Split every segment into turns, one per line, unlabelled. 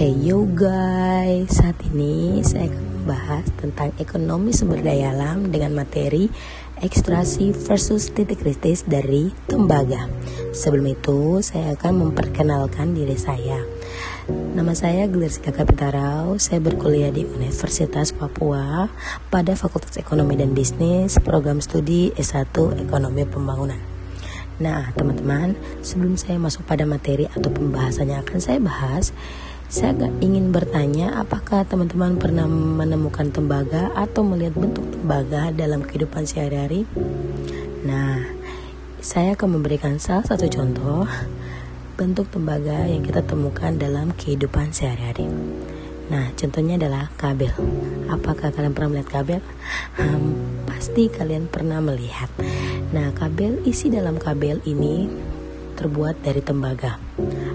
Hey yo guys, saat ini saya akan membahas tentang ekonomi sumber daya alam dengan materi ekstraksi versus titik kritis dari tembaga. Sebelum itu, saya akan memperkenalkan diri saya. Nama saya Glersika Kapitarau, saya berkuliah di Universitas Papua pada Fakultas Ekonomi dan Bisnis, program studi S1 Ekonomi Pembangunan. Nah, teman-teman, sebelum saya masuk pada materi atau pembahasannya akan saya bahas, saya ingin bertanya, apakah teman-teman pernah menemukan tembaga atau melihat bentuk tembaga dalam kehidupan sehari-hari? Nah, saya akan memberikan salah satu contoh bentuk tembaga yang kita temukan dalam kehidupan sehari-hari. Nah, contohnya adalah kabel. Apakah kalian pernah melihat kabel? Pasti kalian pernah melihat. Nah, isi dalam kabel ini terbuat dari tembaga.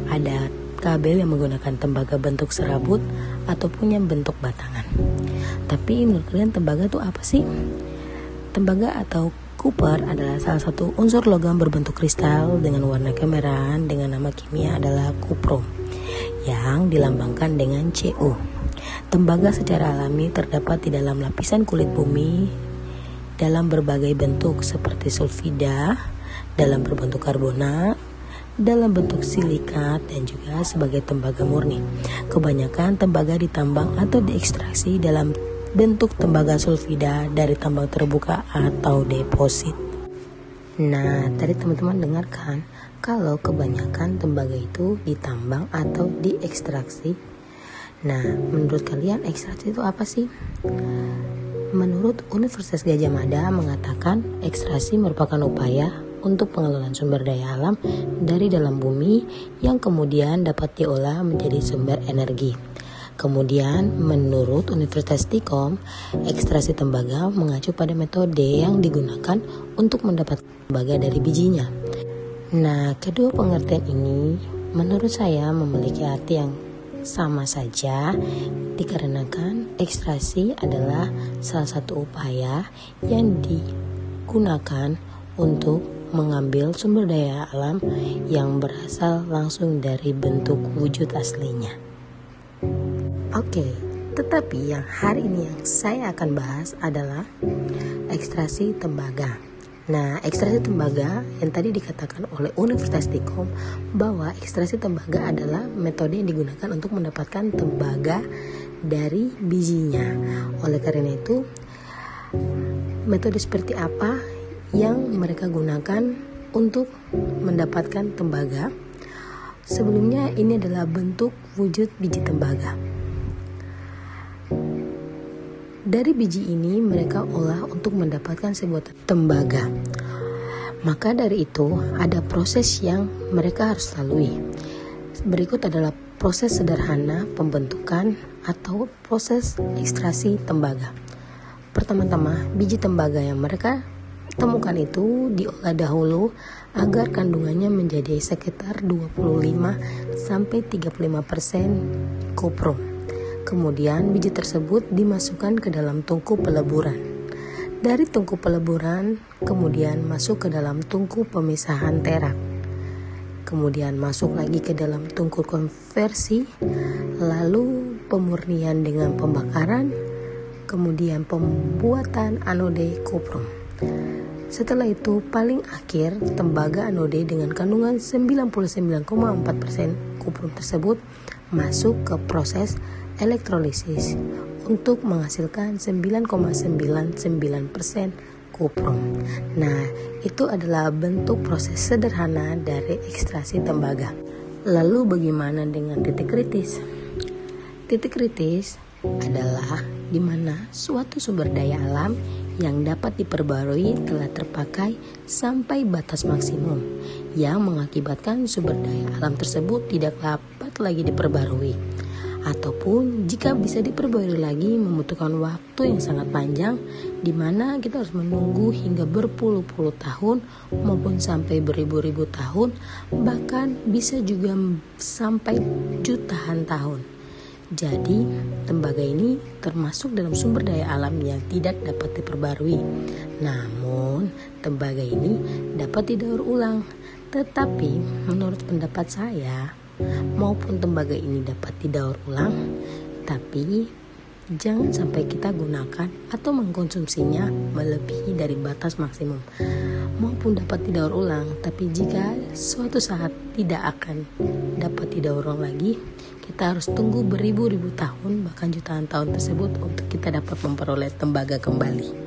Ada kabel yang menggunakan tembaga bentuk serabut ataupun yang bentuk batangan. Tapi menurut kalian tembaga itu apa sih? Tembaga atau copper adalah salah satu unsur logam berbentuk kristal dengan warna kemerahan dengan nama kimia adalah kuprom yang dilambangkan dengan Cu. Tembaga secara alami terdapat di dalam lapisan kulit bumi dalam berbagai bentuk seperti sulfida, dalam berbentuk karbonat, dalam bentuk silikat, dan juga sebagai tembaga murni. Kebanyakan tembaga ditambang atau diekstraksi dalam bentuk tembaga sulfida dari tambang terbuka atau deposit. Nah, tadi teman-teman dengarkan kalau kebanyakan tembaga itu ditambang atau diekstraksi. Nah, menurut kalian ekstraksi itu apa sih? Menurut Universitas Gadjah Mada mengatakan ekstraksi merupakan upaya untuk pengelolaan sumber daya alam dari dalam bumi yang kemudian dapat diolah menjadi sumber energi. Kemudian, menurut Universitas Stikom, ekstraksi tembaga mengacu pada metode yang digunakan untuk mendapatkan tembaga dari bijinya. Nah, kedua pengertian ini menurut saya memiliki arti yang sama saja, dikarenakan ekstraksi adalah salah satu upaya yang digunakan untuk mengambil sumber daya alam yang berasal langsung dari bentuk wujud aslinya. Oke, tetapi yang hari ini yang saya akan bahas adalah ekstraksi tembaga. Nah, ekstraksi tembaga yang tadi dikatakan oleh Universitas Stikom bahwa ekstraksi tembaga adalah metode yang digunakan untuk mendapatkan tembaga dari bijinya. Oleh karena itu, metode seperti apa yang mereka gunakan untuk mendapatkan tembaga? Sebelumnya ini adalah bentuk wujud biji tembaga. Dari biji ini mereka olah untuk mendapatkan sebuah tembaga. Maka dari itu ada proses yang mereka harus lalui. Berikut adalah proses sederhana pembentukan atau proses ekstraksi tembaga. Pertama-tama, biji tembaga yang mereka temukan itu diolah dahulu agar kandungannya menjadi sekitar 25-35% koprom. Kemudian biji tersebut dimasukkan ke dalam tungku peleburan. Dari tungku peleburan kemudian masuk ke dalam tungku pemisahan terak. Kemudian masuk lagi ke dalam tungku konversi, lalu pemurnian dengan pembakaran, kemudian pembuatan anode koprom. Setelah itu paling akhir tembaga anode dengan kandungan 99,4% koprom tersebut masuk ke proses elektrolisis untuk menghasilkan 9,99% koprom. Nah, itu adalah bentuk proses sederhana dari ekstraksi tembaga. Lalu bagaimana dengan titik kritis? Titik kritis adalah di mana suatu sumber daya alam yang dapat diperbarui telah terpakai sampai batas maksimum yang mengakibatkan sumber daya alam tersebut tidak dapat lagi diperbarui, ataupun jika bisa diperbarui lagi membutuhkan waktu yang sangat panjang di mana kita harus menunggu hingga berpuluh-puluh tahun maupun sampai beribu-ribu tahun, bahkan bisa juga sampai jutaan tahun. Jadi, tembaga ini termasuk dalam sumber daya alam yang tidak dapat diperbarui. Namun, tembaga ini dapat didaur ulang. Tetapi, menurut pendapat saya, maupun tembaga ini dapat didaur ulang, tapi jangan sampai kita gunakan atau mengkonsumsinya melebihi dari batas maksimum. Maupun dapat didaur ulang, tapi jika suatu saat tidak akan dapat didaur ulang lagi, kita harus tunggu beribu-ribu tahun, bahkan jutaan tahun tersebut untuk kita dapat memperoleh tembaga kembali.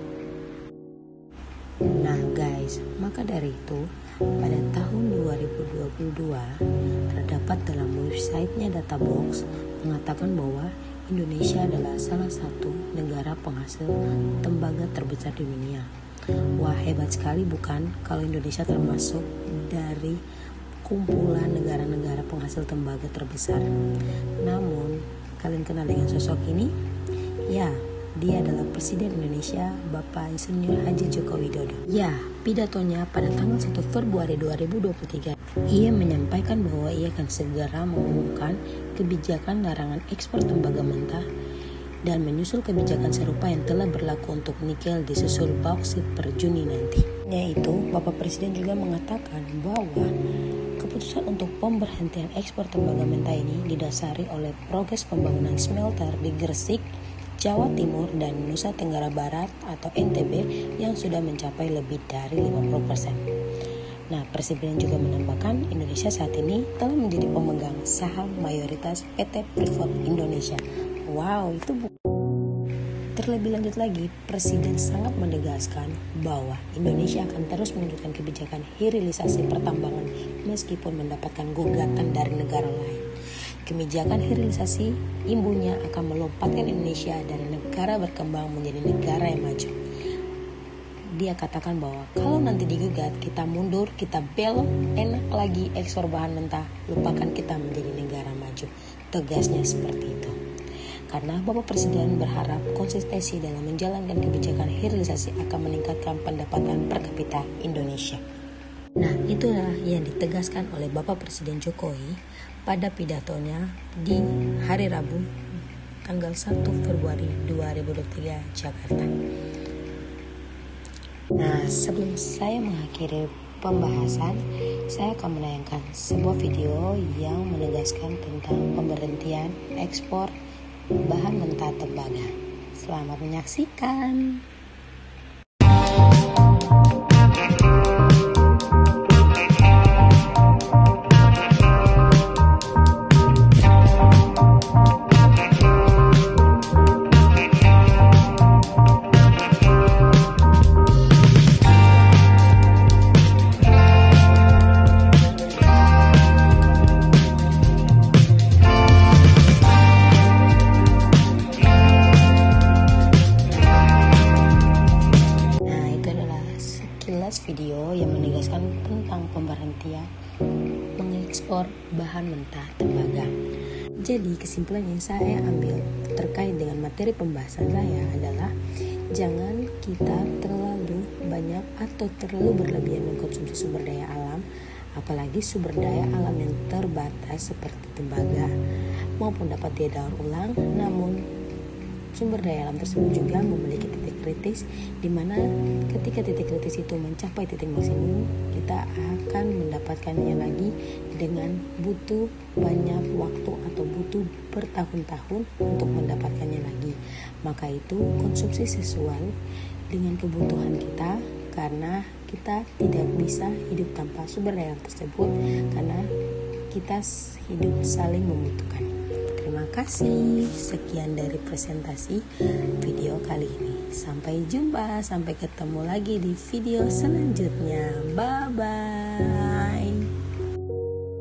Nah guys, maka dari itu pada tahun 2022 terdapat dalam websitenya Databox mengatakan bahwa Indonesia adalah salah satu negara penghasil tembaga terbesar di dunia. Wah, hebat sekali bukan kalau Indonesia termasuk dari kumpulan negara-negara penghasil tembaga terbesar. Namun, kalian kenal dengan sosok ini? Ya, dia adalah Presiden Indonesia, Bapak Insinyur Haji Joko Widodo. Ya, pidatonya pada tanggal 1 Februari 2023, ia menyampaikan bahwa ia akan segera mengumumkan kebijakan larangan ekspor tembaga mentah dan menyusul kebijakan serupa yang telah berlaku untuk nikel disusul bauksit per Juni nanti. Yaitu, Bapak Presiden juga mengatakan bahwa keputusan untuk pemberhentian ekspor tembaga mentah ini didasari oleh progres pembangunan smelter di Gresik, Jawa Timur dan Nusa Tenggara Barat atau NTB yang sudah mencapai lebih dari 50%. Nah, Presiden juga menambahkan Indonesia saat ini telah menjadi pemegang saham mayoritas PT Freeport Indonesia. Wow, itu Terlebih lanjut lagi, Presiden sangat menegaskan bahwa Indonesia akan terus menunjukkan kebijakan hilirisasi pertambangan meskipun mendapatkan gugatan dari negara lain. Kebijakan hilirisasi imbunya akan melompatkan Indonesia dari negara berkembang menjadi negara yang maju. Dia katakan bahwa kalau nanti digugat, kita mundur, kita belok, enak lagi ekspor bahan mentah, lupakan kita menjadi negara maju. Tegasnya seperti itu. Karena Bapak Presiden berharap konsistensi dalam menjalankan kebijakan hilirisasi akan meningkatkan pendapatan per kapita Indonesia. Nah, itulah yang ditegaskan oleh Bapak Presiden Jokowi pada pidatonya di hari Rabu tanggal 1 Februari 2023 Jakarta. Nah, sebelum saya mengakhiri pembahasan, saya akan menayangkan sebuah video yang menegaskan tentang pemberhentian ekspor bahan mentah tembaga. Selamat menyaksikan. Video yang menegaskan tentang pemberhentian mengekspor bahan mentah tembaga. Jadi kesimpulan yang saya ambil terkait dengan materi pembahasan saya adalah jangan kita terlalu banyak atau terlalu berlebihan mengkonsumsi sumber daya alam, apalagi sumber daya alam yang terbatas seperti tembaga maupun dapat didaur ulang. Namun sumber daya alam tersebut juga memiliki titik kritis, di mana ketika titik kritis itu mencapai titik maksimum, kita akan mendapatkannya lagi dengan butuh banyak waktu atau butuh bertahun-tahun untuk mendapatkannya lagi. Maka itu konsumsi sesuai dengan kebutuhan kita, karena kita tidak bisa hidup tanpa sumber daya alam tersebut, karena kita hidup saling membutuhkan. Terima kasih. Sekian dari presentasi video kali ini. Sampai jumpa, sampai ketemu lagi di video selanjutnya. Bye bye.